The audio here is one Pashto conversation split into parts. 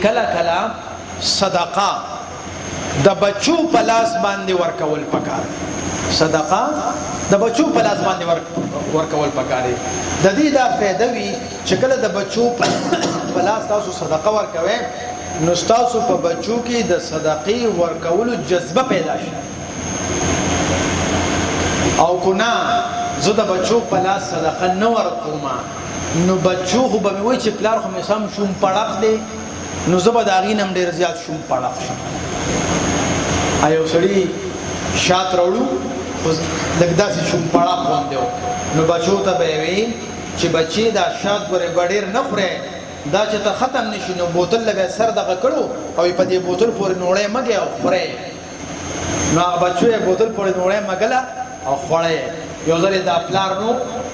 کله کله صدقه د بچو په لاس باندې ورکول پکار صدقه د بچو په لاس باندې ورکول پکار د دې دا فائدہ وی چې کله د بچو په لاس تاسو صدقه ورکوي نو تاسو په بچو کې د صدقې ورکولو جذبه پیدا شي او کنا زه د بچو په لاس صدقه نه ورکوم نو بچو خو به وای چې پلار خو مې سم شوم پړق دی نو زه به د هغې نه هم ډېر زیات شوم پړق شم یو سړي شات راوړو خو لږ داسې شوم پړق غوندې و نو بچو ته به یې وي چې بچې دا شات ګورې به ډېر نه خورې دا چې ته ختم نشي نو بوتل له به سر دغه کړو او په دې بوتل پورې نوړی مه او خورې نو هغه بچو یې بوتل پورې نوړی مګله او خوړی یو ځل دا پلار نو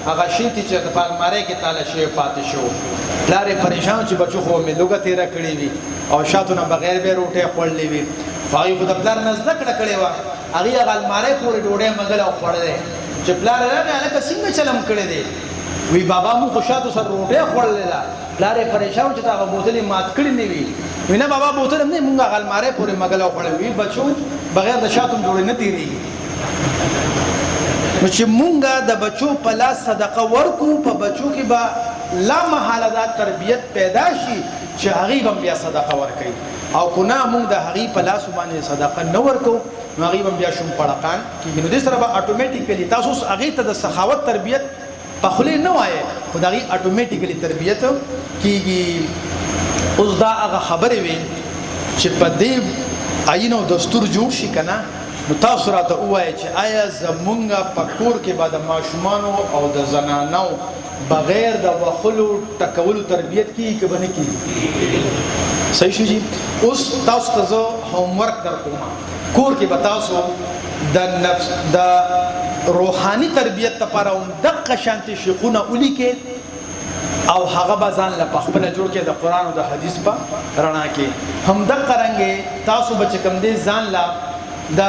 هغه شي چې د پالمارۍ کې تاله شوی پاتې شو پلار یې پریشان چې بچو خو مې لوږه تېره کړې وي او شاتو نه بغیر به روټۍ خوړلې وي خو هغې خو د پلار نه زده کړه کړې وه هغې هغه المارۍ پورې ډوډۍ مګله او خوړلی چې پلار یې راغی هلکه څنګه چلم کړی دی وی بابا مو خو شاتو سره روټۍ خوړلې ده پلار یې پریشان چې هغه بوتل یې مات کړي نه وي وی نه بابا بوتل هم نه مونږ هغه المارۍ پورې مګله وخوړی وي بچو بغیر د شاتو ډوډۍ نه تېرېږي نو چې مونږه د بچو په لاس صدقه ورکو په بچو کې به لا محاله دا تربیت پیدا شي چې هغې به بیا صدقه ورکوي او که نه مونږ د هغې په لاسو باندې صدقه نه ورکو نو هغې به بیا شوم پړقان کېږي نو دې سره به اټومیټیکلي تاسو اوس هغې ته د سخاوت تربیت په خولې نه وایې خو د هغې اټومیټیکلي تربیت کېږي اوس دا هغه خبرې وې چې په دې آیین او دستور جوړ شي که نه نو تاسو راته ووایئ چې آیا زمونږ په کور کې به د ماشومانو او د زنانو بغیر د وښلو ټکولو تربیت کېږي که به نه کېږي صحیح شو جي اوس تاسو ته زه هومورک در کوم کور کې به تاسو د روحاني تربیت لپاره هم دقه شانتې شیخونه ولیکئ او هغه به ځان له پخپله جوړ کړي د قرآن او د حدیث په رڼا کې همدقه رنګې تاسو به چې کوم دی ځان له د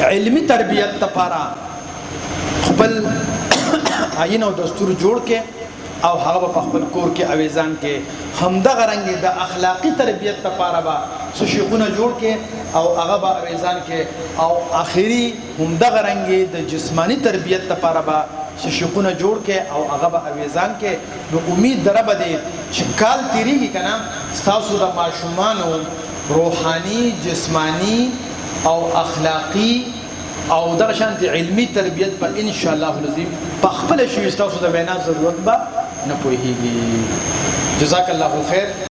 علمی تربیت لپاره خپل آیین او دستور جوړ کې او هغه په خپل کور کې اویزان کې همدغه رنګ د اخلاقی تربیت لپاره به څه شیخونه جوړ کې او هغه به اویزان کې او آخري همدغه رنګ د جسمانی تربیت لپاره به څه شیخونه جوړ کې او هغه به اویزان کې نو امید دره به دی چې کال تیریږي که نه ستاسو د ماشومانو روحانی جسمانی او اخلاقی او دغه شانتې علمی تربیت په ان شاء الله العظیم په خپله شوي ستاسو د وینا ضرورت به نه پوهېږي جزاک الله خیر